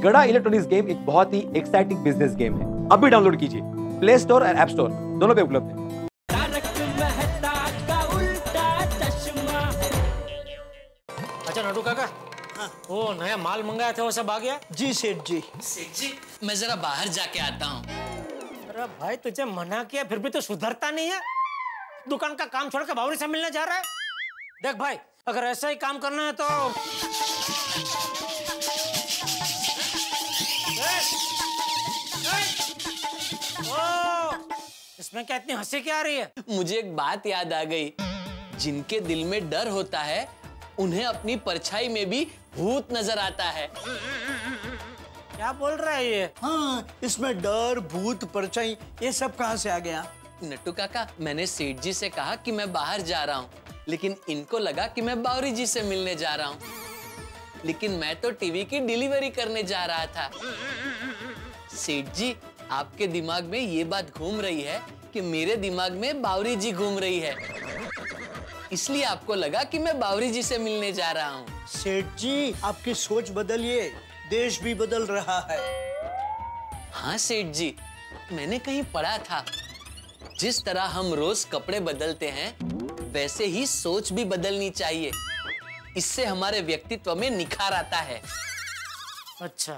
गड़ा electronics game एक बहुत ही एक्साइटिंग बिजनेस गेम है। अभी डाउनलोड कीजिए, प्ले स्टोर और ऐप स्टोर दोनों पे उपलब्ध है। अच्छा नटू काका, वो नया माल मंगाया था वो सब आ गया? जी सेठ जी। सेठ जी, मैं जरा बाहर जाके आता हूँ। अरे भाई तुझे मना किया फिर भी तो सुधरता नहीं है। दुकान का काम छोड़ के बावरी से मिलने जा रहा है। देख भाई, अगर ऐसा ही काम करना है तो इसमें क्या इतनी हंसी क्या आ रही है? मुझे एक बात याद आ गई। जिनके दिल में डर होता है उन्हें अपनी परछाई में भी भूत नजर आता है। क्या बोल रहा है ये? हाँ, इसमें डर, भूत, परछाई ये सब कहाँ से आ गया? नट्टू काका, मैंने सेठ जी से कहा कि मैं बाहर जा रहा हूँ, लेकिन इनको लगा कि मैं बावरी जी से मिलने जा रहा हूँ। लेकिन मैं तो टीवी की डिलीवरी करने जा रहा था। सेठ जी, आपके दिमाग में ये बात घूम रही है कि मेरे दिमाग में बावरी जी घूम रही है, इसलिए आपको लगा कि मैं बावरी जी से मिलने जा रहा हूँ। सेठ जी, आपकी सोच बदलिए, देश भी बदल रहा है। हाँ सेठ जी, मैंने कहीं पढ़ा था, जिस तरह हम रोज कपड़े बदलते हैं वैसे ही सोच भी बदलनी चाहिए। इससे हमारे व्यक्तित्व में निखार आता है। अच्छा,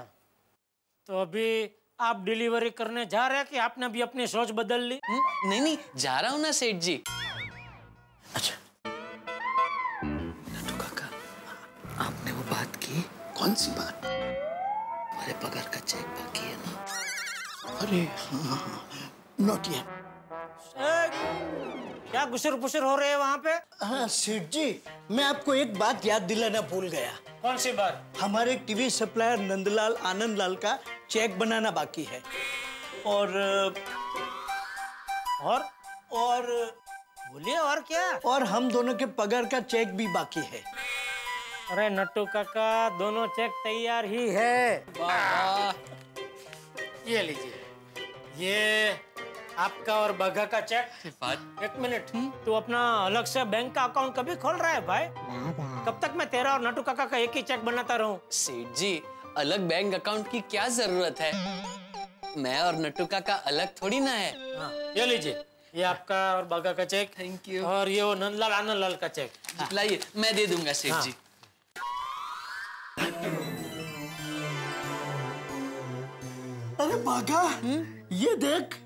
तो अभी आप डिलीवरी करने जा रहे हैं कि आपने भी अपनी सोच बदल ली? नहीं, जा रहा हूँ ना सेठ जी। अच्छा नट्टू काका, आपने वो बात की? कौन सी बात? हमारे पगार का चेक बाकी है ना? अरे हाँ, नॉट येट। क्या गुसर-पुसर हो रहे हैं वहाँ पे? हाँ सेठ जी, मैं आपको एक बात याद दिलाना भूल गया। कौन सी बात? हमारे टीवी सप्लायर नंदलाल आनंदलाल का चेक बनाना बाकी है। और बोलिए, और क्या? और हम दोनों के पगार का चेक भी बाकी है। अरे नट्टू काका, दोनों चेक तैयार ही है। वाह, ये लीजिए, ये आपका और बगा का चेक। एक मिनट, तू अपना अलग से बैंक का अकाउंट कभी खोल रहा है भाई? कब तक मैं तेरा और नट्टू काका का एक ही चेक बनाता रहूं? सेठ जी, अलग बैंक अकाउंट की क्या जरूरत है? मैं और नट्टू काका अलग थोड़ी ना है। हाँ, ये लीजिए, ये आपका और बगा का चेक। Thank you. और ये वो नंदलाल आनंदलाल का चेक। लाइए, मैं दे दूंगा सेठ जी। अरे बागा, ये देख।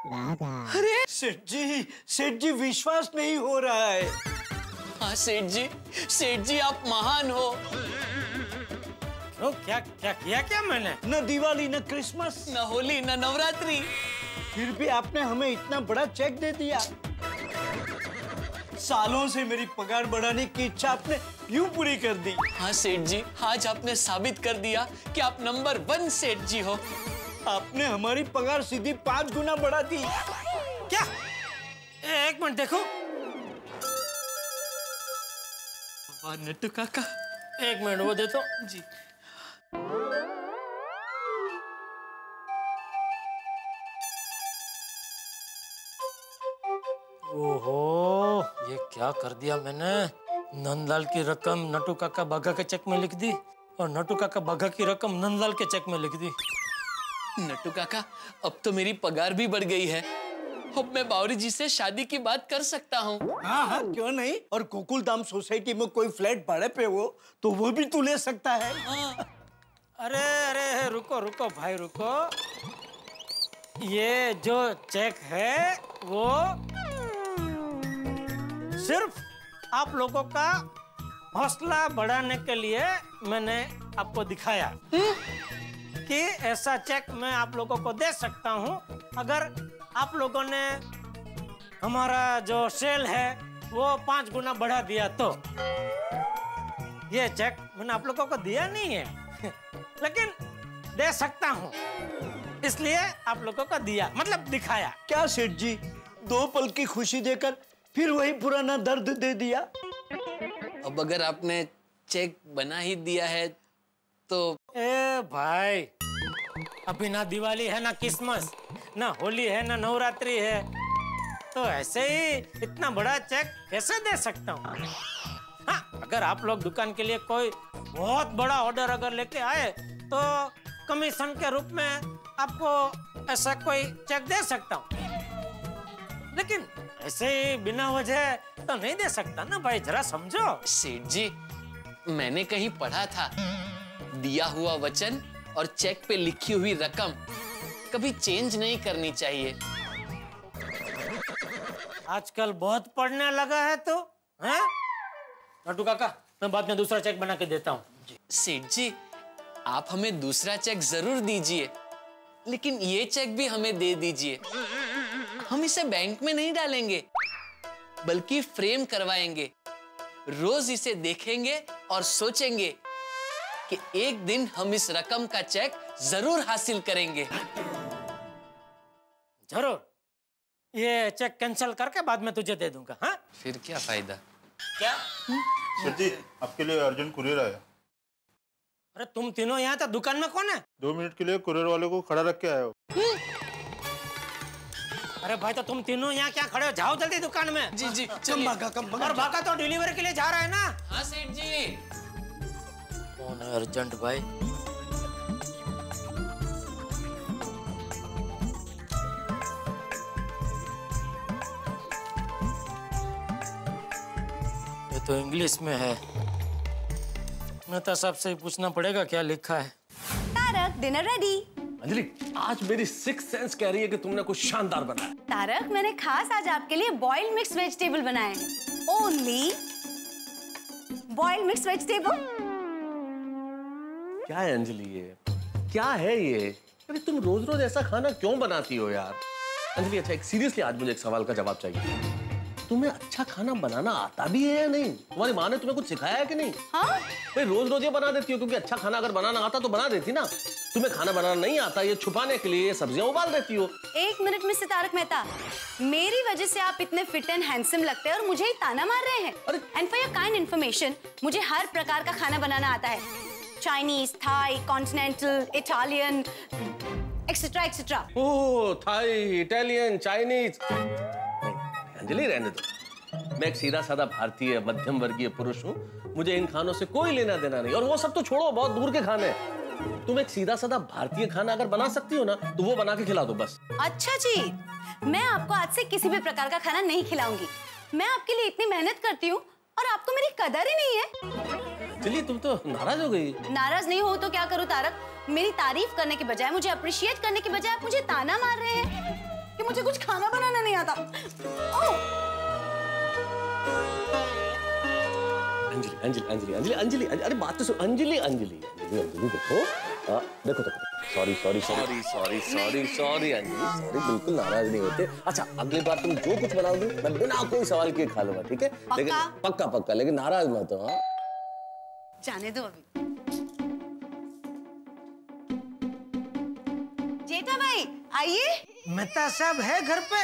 अरे सेठ जी विश्वास नहीं हो रहा है। हाँ सेठ जी आप महान हो। तो क्या किया क्या मैंने? न दिवाली, न क्रिसमस, न होली, न नवरात्रि, फिर भी आपने हमें इतना बड़ा चेक दे दिया। सालों से मेरी पगार बढ़ाने की इच्छा आपने यूं पूरी कर दी। हाँ सेठ जी, आज आपने साबित कर दिया कि आप नंबर 1 सेठ जी हो। आपने हमारी पगार सीधी 5 गुना बढ़ा दी। क्या? एक मिनट देखो। नट्टू काका, एक मिनट वो दे तो। जी। ओहो, ये क्या कर दिया मैंने? नंदलाल की रकम नट्टू काका बगा के चेक में लिख दी और नट्टू काका बगा की रकम नंदलाल के चेक में लिख दी। नट्टू काका, अब तो मेरी पगार भी बढ़ गई है। अब मैं बावरी जी से शादी की बात कर सकता हूँ। हाँ, क्यों नहीं? और गोकुल धाम सोसाइटी में कोई फ्लैट भाड़े पे हो तो वो भी तू ले सकता है। हाँ। अरे रुको भाई रुको। ये जो चेक है वो सिर्फ आप लोगों का हौसला बढ़ाने के लिए मैंने आपको दिखाया कि ऐसा चेक मैं आप लोगों को दे सकता हूं अगर आप लोगों ने हमारा जो सेल है वो 5 गुना बढ़ा दिया तो। ये चेक मैंने आप लोगों को दिया नहीं है लेकिन दे सकता हूं, इसलिए आप लोगों को दिया, मतलब दिखाया। क्या सेठ जी, 2 पल की खुशी देकर फिर वही पुराना दर्द दे दिया? अब अगर आपने चेक बना ही दिया है तो। ए भाई, अभी ना दिवाली है, ना क्रिसमस, ना होली है, ना नवरात्रि है, तो ऐसे ही इतना बड़ा चेक कैसे दे सकता हूँ? हाँ, अगर आप लोग दुकान के लिए कोई बहुत बड़ा ऑर्डर अगर लेके आए तो कमीशन के रूप में आपको ऐसा कोई चेक दे सकता हूँ, लेकिन ऐसे ही बिना वजह तो नहीं दे सकता ना भाई, जरा समझो। सेठ जी, मैंने कहीं पढ़ा था, दिया हुआ वचन और चेक पे लिखी हुई रकम कभी चेंज नहीं करनी चाहिए। आजकल बहुत पढ़ने लगा है तो, हैं? लड्डू काका, मैं बाद में दूसरा चेक बना के देता हूँ। सेठ जी, आप हमें दूसरा चेक जरूर दीजिए, लेकिन ये चेक भी हमें दे दीजिए। हम इसे बैंक में नहीं डालेंगे, बल्कि फ्रेम करवाएंगे। रोज इसे देखेंगे और सोचेंगे कि एक दिन हम इस रकम का चेक जरूर हासिल करेंगे। जरूर, ये चेक कैंसिल करके बाद में तुझे दे दूंगा। हाँ? फिर क्या फायदा? क्या? सर जी, आपके लिए अर्जेंट कुरियर आया। अरे तुम तीनों यहाँ था, दुकान में कौन है? 2 मिनट के लिए कुरियर वाले को खड़ा रख के आया हो। अरे भाई, तो तुम तीनों यहाँ क्या खड़े हो? जाओ जल्दी दुकान में। जी जी, कम भागा, कम भागा। और भागा तो डिलीवरी के लिए जा रहा है ना? हाँ सेठ जी। कौन है अर्जेंट भाई? ये तो इंग्लिश में है। मेहता साहब से ही पूछना पड़ेगा क्या लिखा है। Tarak, dinner ready. अंजलि, आज मेरी सिक्स सेंस कह रही है कि तुमने कुछ शानदार बनाया। तारक, मैंने खास आज आपके लिए बॉइल्ड मिक्स वेजिटेबल बनाए हैं। Only boiled mix vegetable. क्या है अंजलि ये? क्या है ये? अरे तुम रोज रोज ऐसा खाना क्यों बनाती हो यार? अंजलि, अच्छा, एक सीरियसली आज मुझे एक सवाल का जवाब चाहिए। तुम्हें अच्छा खाना बनाना आता भी है या नहीं? तुम्हारी माँ ने तुम्हें कुछ सिखाया है कि नहीं? हाँ? भाई रोज रोज ये बना देती हो, क्योंकि अच्छा खाना अगर बनाना आता तो बना देती ना। तुम्हें खाना बनाना नहीं आता, ये छुपाने के लिए सब्जियां उबाल देती हो। एक मिनट मिस्टर तारक मेहता, मेरी वजह से आप इतने फिट एंड हैंडसम लगते हैं और मुझे ही ताना मार रहे हैं। And for your kind information, मुझे हर प्रकार का खाना बनाना आता है। Chinese, Thai, continental, Italian, etcetera etcetera. Oh, Thai, Italian, Chinese. Anjali, रहने दो। मैं एक सीधा साधा भारतीय मध्यम वर्गीय पुरुष हूँ, मुझे इन खानों से कोई लेना देना नहीं। और वो सब तो छोड़ो, बहुत दूर के खाने। तुम एक सीधा साधा भारतीय खाना अगर बना सकती हो ना, तो वो बना के खिला दो बस। अच्छा जी, मैं आपको आज से किसी भी प्रकार का खाना नहीं खिलाऊंगी। मैं आपके लिए इतनी मेहनत करती हूँ और आपको मेरी कदर ही नहीं है। चलिए, तुम तो नाराज हो गई। नाराज नहीं हो तो क्या करूँ तारक? मेरी तारीफ करने के बजाय, मुझे अप्रिशिएट करने के बजाय आप मुझे ताना मार रहे हैं कि मुझे कुछ खाना बनाना नहीं आता। अंजलि, अंजलि, अंजलि, अंजलि, अंजलि, अरे बात तो सुन। अंजलि, अंजलि, अंजलि, अंजलि, देखो, देखो, sorry, sorry, sorry, sorry, sorry, sorry, Anjali, sorry, बिल्कुल नाराज नहीं होते। अच्छा, अगली बार तुम जो कुछ बनाओगे मैं बिना कोई सवाल किए खा लूंगा, ठीक है? लेकिन पक्का पक्का, लेकिन नाराज मत हो। हाँ, जाने दो अभी। जेठा भाई आइए। मेहता साहब है घर पे?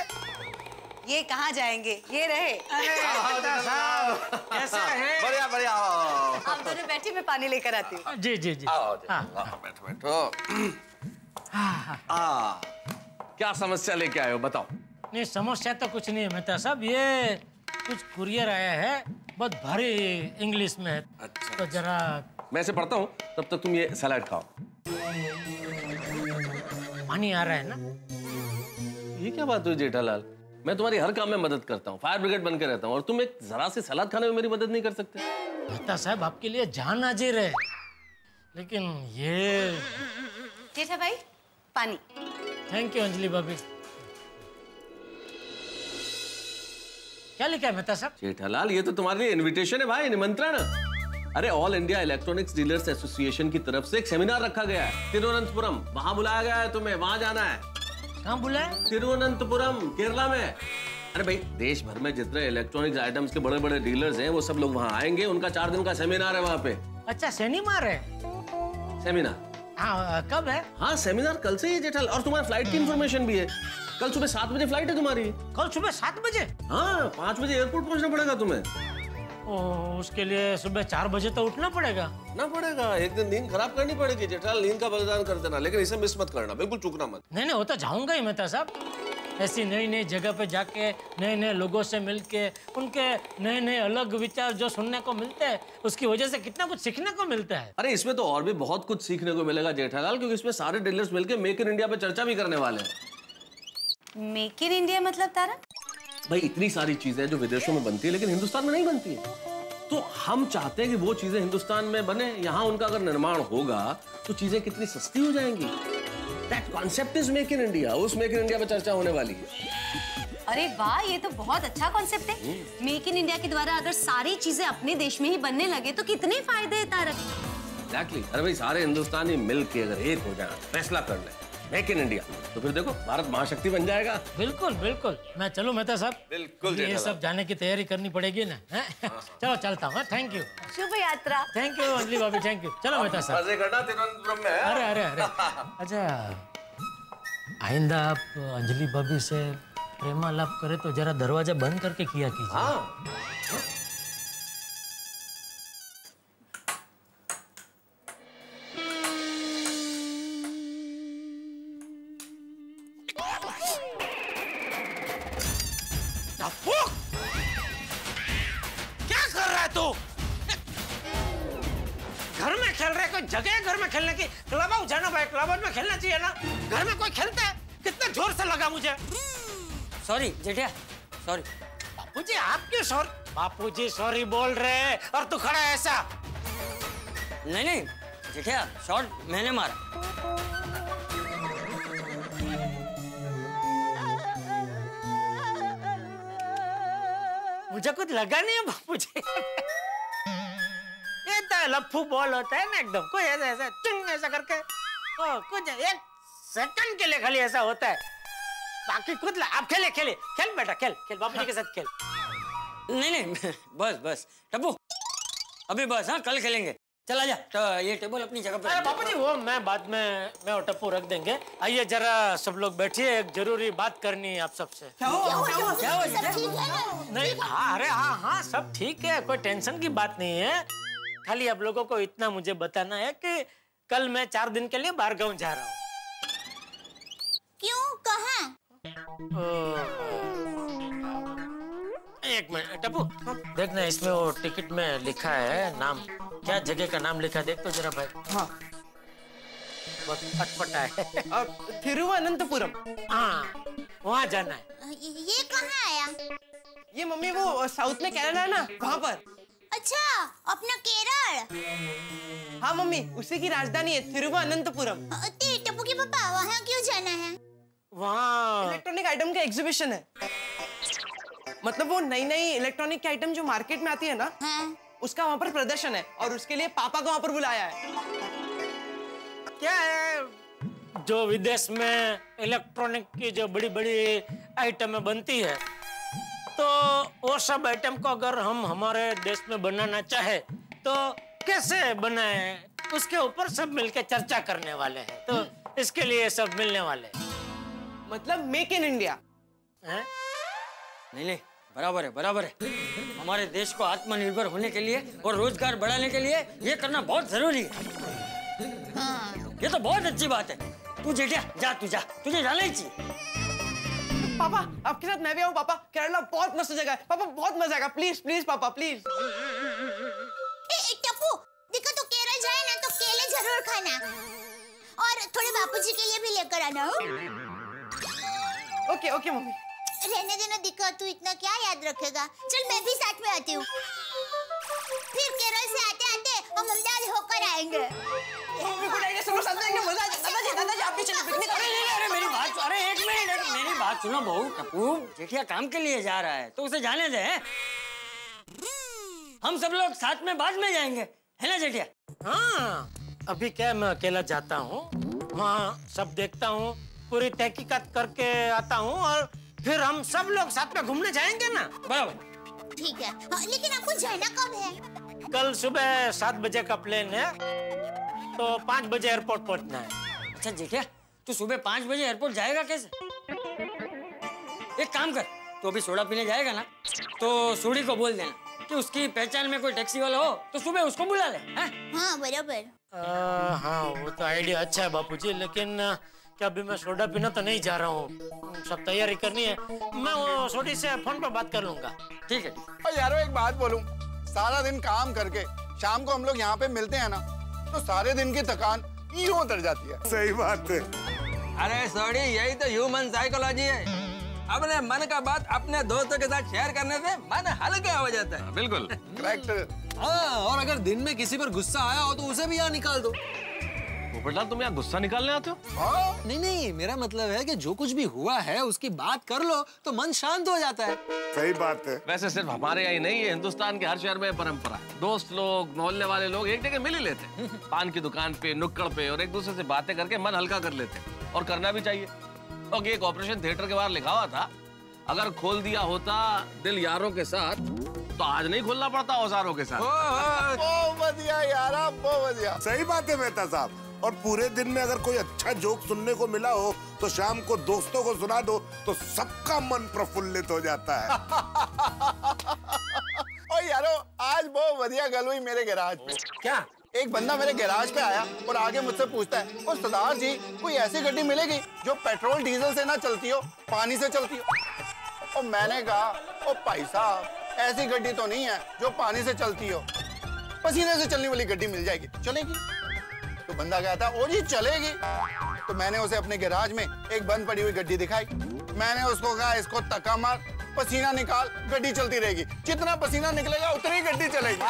ये कहाँ जाएंगे, ये रहे। मेहता साहब ऐसा है? बढ़िया बढ़िया, आप दोनों बैठे, मैं पानी लेकर आती हूँ। जी जी जी। बैठो बैठो। क्या समस्या लेके आए हो, बताओ। नहीं, समस्या तो कुछ नहीं है मेहता साहब, ये कुछ कुरियर आया है, बहुत भारी इंग्लिश में है। अच्छा, तो जरा मैं इसे पढ़ता हूँ, तब तक तुम ये सलाद खाओ। पानी आ रहा है ना? ये क्या बात हुई जेठालाल? मैं तुम्हारी हर काम में मदद करता हूँ, फायर ब्रिगेड बन के रहता हूँ, और तुम एक जरा से सलाद खाने में मेरी मदद नहीं कर सकते? मेहता साहब आपके लिए जान हाजिर है, लेकिन ये। जेठा भाई पानी। थैंक यू अंजलि भाभी। क्या लिखा है मेहता साहब? जेठालाल, ये तो तुम्हारे लिए इनविटेशन है भाई, निमंत्रण। अरे all India electronics dealers association की तरफ से एक सेमिनार रखा गया है तिरुवनंतपुरम, वहां बुलाया गया है तुम्हें, वहां जाना है। कहाँ बुलाया? तिरुवनंतपुरम, केरला में। अरे भाई, देश भर में जितने इलेक्ट्रॉनिक्स आइटम्स के बड़े बड़े डीलर्स हैं, वो सब लोग वहां आएंगे। उनका 4 दिन का सेमिनार है वहां पे। अच्छा, सेमिनार है? सेमिनार? हाँ, कब है? हाँ, सेमिनार कल से ही जेठालाल, और तुम्हारी फ्लाइट की इंफॉर्मेशन भी है। कल सुबह 7 बजे फ्लाइट है तुम्हारी। कल सुबह 7 बजे? हाँ, 5 बजे एयरपोर्ट पहुंचना पड़ेगा तुम्हें। ओह, उसके लिए सुबह 4 बजे तो उठना पड़ेगा। ना पड़ेगा, एक दिन नींद खराब करनी पड़ेगी जेठालाल, नींद का बलिदान कर देना, लेकिन इसे मिस मत करना, बिल्कुल चूकना मत। नहीं नहीं, वो तो जाऊंगा ही मेहता साहब, ऐसी नई नई जगह पे जाके नए नए लोगों से मिलके उनके नए नए अलग विचार जो सुनने को मिलते हैं, उसकी वजह से कितना कुछ सीखने को मिलता है। अरे इसमें तो और भी बहुत कुछ सीखने को मिलेगा जेठालाल, क्योंकि इसमें सारे डीलर्स मिलके मेक इन इंडिया पे चर्चा भी करने वाले हैं। मेक इन इंडिया मतलब तारा? भाई इतनी सारी चीजें जो विदेशों में बनती है लेकिन हिंदुस्तान में नहीं बनती है, तो हम चाहते हैं कि वो चीजें हिंदुस्तान में बने। यहाँ उनका अगर निर्माण होगा तो चीजें कितनी सस्ती हो जाएंगी। That concept is make in India. उस मेक इन इंडिया पे चर्चा होने वाली है। अरे वाह, ये तो बहुत अच्छा कॉन्सेप्ट है। मेक इन इंडिया के द्वारा अगर सारी चीजें अपने देश में ही बनने लगे तो कितने फायदे हैं तारक। एग्जैक्टली। अरे भाई सारे हिंदुस्तानी मिल के अगर एक हो जाए, फैसला कर ले मेक इन इंडिया, तो फिर देखो भारत महाशक्ति बन जाएगा। बिल्कुल बिल्कुल। मैं चलूं मेहता साहब? बिल्कुल। ये सब जाने की तैयारी करनी पड़ेगी ना। चलो चलता हूँ। Thank you. शुभ यात्रा। थैंक यू अंजलि भाभी, थैंक यू। चलो मेहता साहब। मजे करना तिरुवनंतपुरम में। अरे अरे अरे अच्छा, आइंदा आप अंजलि भाभी से प्रेमालाप करे तो जरा दरवाजा बंद करके किया कीजिए। हाँ। क्या कर रहा है तू? घर में खेल रहे, कोई जगह है घर में खेलने की? क्लब हाउस जाना भाई, क्लब हाउस में खेलना चाहिए ना। घर में कोई खेलता है? कितना जोर से लगा मुझे। Sorry जेठिया, sorry. बापूजी आप क्यों सॉरी? बापूजी सॉरी बोल रहे हैं और तू खड़ा है ऐसा? नहीं नहीं जेठिया, शॉट मैंने मारा। मुझे कुछ लगा नहीं है बापूजी। ये तो लफ्फू बॉल होता है ना एकदम, कोई ऐसा ऐसा चिंग ऐसा करके कुछ एक सेकंड के लिए खाली ऐसा होता है, बाकी कुछ आप खेले खेले खेल बेटा, खेल खेल बापूजी के साथ खेल। नहीं नहीं बस बस टप्पू, अभी बस। हाँ कल खेलेंगे। चला जा, तो ये टेबल अपनी जगह अरे पर। बापूजी वो मैं बाद में मैं और टप्पू रख देंगे। आइए जरा सब लोग बैठिए, एक जरूरी बात करनी है आप सबसे। क्या हुआ नहीं हाँ, अरे हाँ हाँ सब ठीक है, कोई टेंशन की बात नहीं है। खाली आप लोगों को इतना मुझे बताना है कि कल मैं 4 दिन के लिए बाहर गाँव जा रहा हूँ। क्यों, कहाँ? एक मिनट टप्पू, देखना इसमें वो टिकट में लिखा है नाम, क्या जगह का नाम लिखा है देख तो जरा भाई। हाँ बहुत अटपटा है। तिरुवनंतपुरम। हाँ वहाँ जाना है। ये कहाँ आया? ये मम्मी वो साउथ में कनाडा है ना, वहाँ पर। अच्छा, अपना केरल। हाँ मम्मी, उसी की राजधानी है तिरुवनंतपुरम। टप्पू के पापा वहाँ क्यों जाना है? वहाँ इलेक्ट्रॉनिक आइटम का एग्जीबिशन है। मतलब वो नई नई इलेक्ट्रॉनिक आइटम जो मार्केट में आती है ना, हाँ। उसका वहाँ पर प्रदर्शन है और उसके लिए पापा को वहाँ पर बुलाया है। क्या है, जो विदेश में इलेक्ट्रॉनिक की जो बड़ी बड़ी आइटमें बनती है, तो वो सब आइटम को अगर हम हमारे देश में बनाना चाहे तो कैसे बनाए, उसके ऊपर सब मिलकर चर्चा करने वाले हैं। तो इसके लिए सब मिलने वाले हैं। मतलब मेक इन इंडिया। हैं? नहीं नहीं बराबर है, बराबर है। हमारे देश को आत्मनिर्भर होने के लिए और रोजगार बढ़ाने के लिए ये करना बहुत जरूरी है। ये तो बहुत अच्छी बात है। तू जेठिया जा, तू जा, तुझे जाना ही चाहिए। पापा आपके साथ मैं भी आऊँ। पापा केरला बहुत मस्त जगह है। पापा बहुत मजा आएगा। प्लीज प्लीज पापा प्लीज। टप्पू देखो, तो केरल जाए ना तो केले जरूर खाना और थोड़े बापूजी के लिए भी लेकर आना। Okay okay mummy. रहने देना दिक्का, तू इतना क्या याद रखेगा। चल मैं भी साथ में आती हूँ। फिर केरल से आते आते हम अहमदाबाद होकर आएंगे। दादाजी आप भी चलो पिकनिक। अरे मेरी बात, अरे एक मिनट मेरी बात सुनो बहू। टप्पू जेठिया काम के लिए जा रहा है तो उसे जाने दे। हम सब लोग साथ में बाद में जाएंगे, है ना जेठिया? हाँ अभी क्या मैं अकेला जाता हूँ, वहाँ सब देखता हूँ, पूरी तहकीकात करके आता हूँ और फिर हम सब लोग साथ में घूमने जाएंगे ना। बराबर। ठीक है। लेकिन आपको जाना कब है? कल सुबह 7 बजे का प्लेन है, तो 5 बजे एयरपोर्ट पहुंचना है। अच्छा जेठिया, तू सुबह 5 बजे एयरपोर्ट जाएगा कैसे? एक काम कर, तू अभी सोडा पीने जाएगा ना, तो सोडी को बोल देना कि उसकी पहचान में कोई टैक्सी वाला हो तो सुबह उसको बुला ले। हाँ बराबर। हाँ वो तो आइडिया अच्छा है बापूजी, लेकिन कि अभी मैं सोडा पीना तो नहीं जा रहा हूँ, सब तैयारी करनी है। मैं वो सोडी से फोन पर बात कर लूंगा। ठीक है। और यारो एक बात बोलूं, सारा दिन काम करके शाम को हम लोग यहाँ पे मिलते हैं ना, तो सारे दिन की थकान यूं उतर जाती है। सही बात है। अरे सॉरी, यही तो ह्यूमन साइकोलॉजी है। अपने मन का बात अपने दोस्तों के साथ शेयर करने से मन हल्का हो जाता है। बिल्कुल करेक्ट। हाँ, और अगर दिन में किसी पर गुस्सा आया हो तो उसे भी यहाँ निकाल दो। पोपटलाल, तुम यहाँ गुस्सा निकालने आते हो? हाँ? नहीं, मेरा मतलब है कि जो कुछ भी हुआ है उसकी बात कर लो तो मन शांत हो जाता है। सही बात है। वैसे सिर्फ हमारे यहाँ ही नहीं है, हिंदुस्तान के हर शहर में परंपरा है। दोस्त लोग, मोहल्ले वाले लोग एक जगह मिल ही लेते हैं, पान की दुकान पे, नुक्कड़ पे, और एक दूसरे से बातें करके मन हल्का कर लेते हैं। और करना भी चाहिए। और एक ऑपरेशन थिएटर के बाहर लिखा हुआ था, अगर खोल दिया होता दिल यारों के साथ तो आज नहीं खोलना पड़ता औजारों के साथ। बहुत बढ़िया यार, बहुत बढ़िया। सही बात है मेहता साहब। और पूरे दिन में अगर कोई अच्छा जोक सुनने को मिला हो तो शाम को दोस्तों को सुना दो तो सबका मन प्रफुल्लित हो जाता है। और यारो आज बहुत बढ़िया गल हुई मेरे गैराज में। क्या? एक बंदा मेरे गैराज पे आया और आगे मुझसे पूछता है, और सरदार जी कोई ऐसी गाड़ी मिलेगी जो पेट्रोल डीजल से ना चलती हो, पानी से चलती हो? और मैंने कहा, ओ भाई साहब ऐसी गाड़ी तो नहीं है जो पानी से चलती हो, पसीने से चलने वाली गाड़ी मिल जाएगी, चलेगी? तो बंदा कहता, ओ जी चलेगी। तो मैंने उसे अपने गैराज में एक बंद पड़ी हुई गाड़ी दिखाई। मैंने उसको कहा, इसको तक्का मार, पसीना निकाल, गाड़ी चलती रहेगी। जितना पसीना निकलेगा उतनी गाड़ी चलेगी।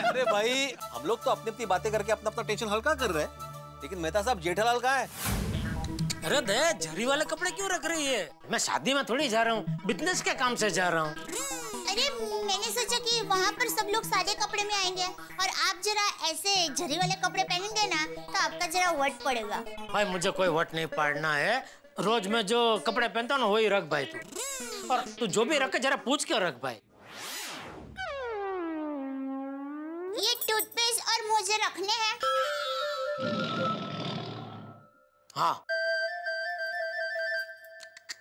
अरे भाई, हम लोग तो अपनी अपनी बातें करके अपना अपना टेंशन हल्का कर रहे हैं, लेकिन मेहता साहब जेठालाल कहाँ है? अरे दया, झरी वाले कपड़े क्यों रख रही है? मैं शादी में थोड़ी जा रहा हूँ, बिजनेस के काम से जा रहा हूँ। अरे मैंने सोचा कि वहाँ पर सब लोग सादे कपड़े में आएंगे और आप जरा ऐसे झरी वाले कपड़े पहनेंगे ना तो आपका जरा वट पड़ेगा। भाई मुझे कोई वट नहीं पड़ना है, रोज मैं जो कपड़े पहनता हूँ ना वही रख भाई तू। और तू जो भी रखे जरा पूछ के रख भाई। ये टूथपेस्ट और मोजे रखने हैं। हाँ,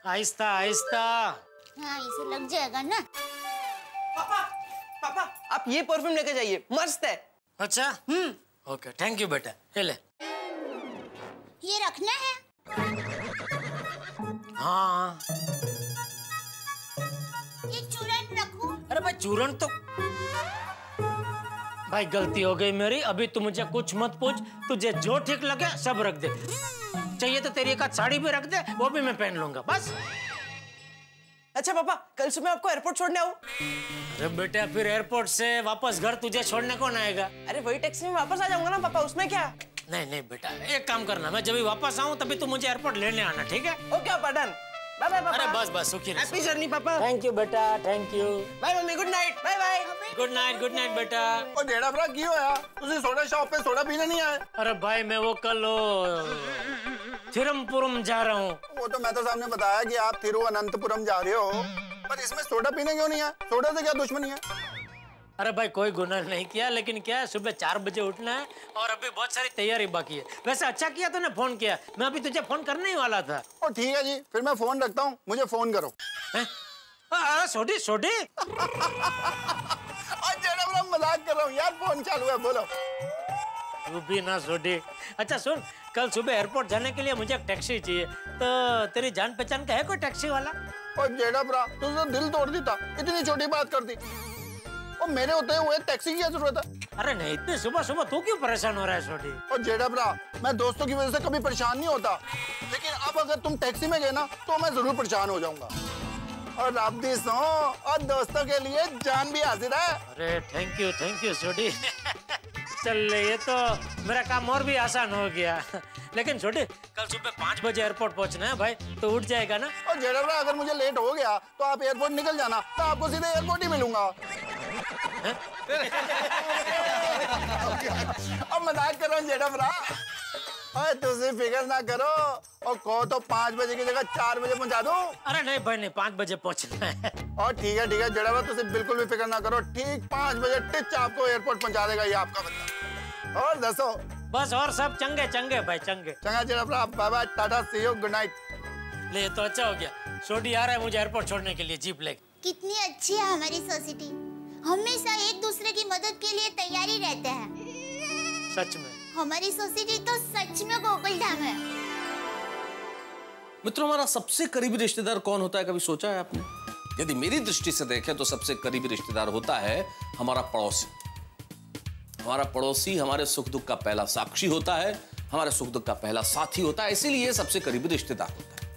आहिस्ता आहिस्ता। हाँ, इसे लग जाएगा ना। पापा आप ये परफ्यूम लेके जाइए, मस्त है। अच्छा, ओके, थैंक यू बेटा। ये ले। ये रखना है। हाँ। ये चूरन रखूं? अरे भाई चूरन तो भाई गलती हो गई मेरी। अभी तू मुझे कुछ मत पूछ, तुझे जो ठीक लगे सब रख दे। चाहिए तो तेरी एक साड़ी भी रख दे, वो भी मैं पहन लूंगा बस। अच्छा पापा, कल सुबह आपको एयरपोर्ट छोड़ने आऊं? अरे बेटा, फिर एयरपोर्ट से वापस घर तुझे छोड़ने कौन आएगा? अरे वही टैक्सी में वापस आ जाऊंगा ना पापा, उसमें क्या? नहीं नहीं बेटा, एक काम करना, मैं जब भी वापस आऊं तभी तू मुझे एयरपोर्ट लेने आना, ठीक है? ओके पापा, डन। बाय बाय पापा। अरे बस बस, सुखी रहो। हैप्पी जर्नी पापा। थैंक यू बेटा, थैंक यू। बाय मम्मी, good night. Bye bye. Good night बेटा। और जेड़ा भरा क्यों आया? तुझे सोडा शॉप पे सोडा पीने नहीं आए? अरे भाई मैं वो कल थिरुवनंतपुरम जा रहा हूँ। वो तो मैं तो सामने बताया कि आप तिरुवनंतपुरम जा रहे हो, पर इसमें सोडा पीने क्यों नहीं है? सोडा से क्या दुश्मनी है? अरे भाई कोई गुनाह नहीं किया, लेकिन क्या है, सुबह 4 बजे उठना है और अभी बहुत सारी तैयारी बाकी है। वैसे अच्छा किया तूने फोन किया, मैं अभी तुझे फोन करने ही वाला था। ओ ठीक है जी, फिर मैं फोन रखता हूँ, मुझे फोन करो। सोडी सोडी। मैं मजाक कर रहा हूँ यार, फोन चालू है, बोलो। तू भी ना सोडी। अच्छा सुन, कल सुबह एयरपोर्ट जाने के लिए मुझे एक टैक्सी चाहिए, तो तेरी जान पहचान का है कोई टैक्सी वाला? और जेड़ा भरा, तू तो दिल तोड़ देता, इतनी छोटी बात कर दी। और मेरे होते हुए टैक्सी की क्या जरूरत है? अरे नहीं, इतनी सुबह सुबह तू क्यों परेशान हो रहा है सोडी? और जेड़ा भरा, मैं दोस्तों की वजह से कभी परेशान नहीं होता, लेकिन अब अगर तुम टैक्सी में गए ना तो मैं जरूर परेशान हो जाऊंगा। और आप भी सो, और दोस्तों के लिए जान भी हाजिर है। अरे थैंक यू सोडी। चल, ये तो मेरा काम और भी आसान हो गया। लेकिन छोटे, कल सुबह 5 बजे एयरपोर्ट पहुंचना है भाई, तो उठ जाएगा ना? और जेड़ा, अगर मुझे लेट हो गया तो आप एयरपोर्ट निकल जाना, तो आपको सीधे एयरपोर्ट ही मिलूंगा। अब मजाक कर रहा हूँ जेड़ा भरा। अरे तुझे फिक्र ना करो, और कहो तो 5 बजे की जगह 4 बजे पहुंचा दूं। अरे नहीं भाई नहीं, 5 बजे पहुंचना है। और ठीक है जेड़ा भरा, तुझे बिल्कुल भी फिक्र ना करो, ठीक 5 बजे टिच आपको एयरपोर्ट पहुंचा देगा ये आपका बंदा। और दसो बस, और सब चंगे चंगे भाई, चंगे चंगा जेड़ा भरा। बाय बाय, टाटा, सी यू, गुड नाइट। ले, तो अच्छा हो गया, सोडी आ रहा है मुझे एयरपोर्ट छोड़ने के लिए जीप लेके। कितनी अच्छी है हमारी सोसाइटी, हमेशा एक दूसरे की मदद के लिए तैयारी रहते हैं। सच में हमारी सोसाइटी तो सच में गोकुल धाम है। मित्रों, हमारा सबसे करीबी रिश्तेदार कौन होता है, कभी सोचा है आपने? यदि मेरी दृष्टि से देखें तो सबसे करीबी रिश्तेदार होता है हमारा पड़ोसी। हमारा पड़ोसी हमारे सुख दुख का पहला साक्षी होता है, हमारे सुख दुख का पहला साथी होता है, इसीलिए सबसे करीबी रिश्तेदार होता है।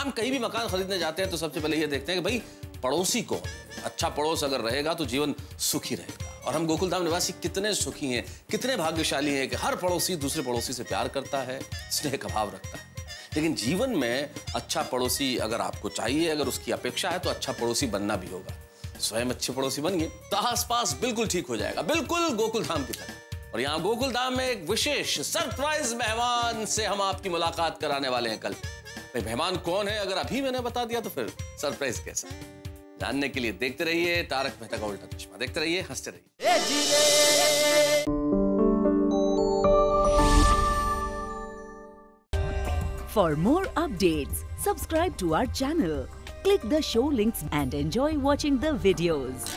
हम कहीं भी मकान खरीदने जाते हैं तो सबसे पहले ये देखते हैं कि भाई पड़ोसी को, अच्छा पड़ोस अगर रहेगा तो जीवन सुखी रहेगा। और हम गोकुलधाम निवासी कितने सुखी हैं, कितने भाग्यशाली हैं कि हर पड़ोसी दूसरे पड़ोसी से प्यार करता है, स्नेह का भाव रखता है। लेकिन जीवन में अच्छा पड़ोसी अगर आपको चाहिए, अगर उसकी अपेक्षा है, तो अच्छा पड़ोसी बनना भी होगा। स्वयं अच्छे पड़ोसी बनिए तो आसपास बिल्कुल ठीक हो जाएगा, बिल्कुल गोकुलधाम की तरह। और यहाँ गोकुलधाम में एक विशेष सरप्राइज मेहमान से हम आपकी मुलाकात कराने वाले हैं कल। मेहमान कौन है अगर अभी मैंने बता दिया तो फिर सरप्राइज कैसा? जानने के लिए देखते रहिए तारक मेहता का उल्टा चश्मा, देखते रहिए, हंसते रहिए। For more updates, subscribe to our channel, click the show links and enjoy watching the videos.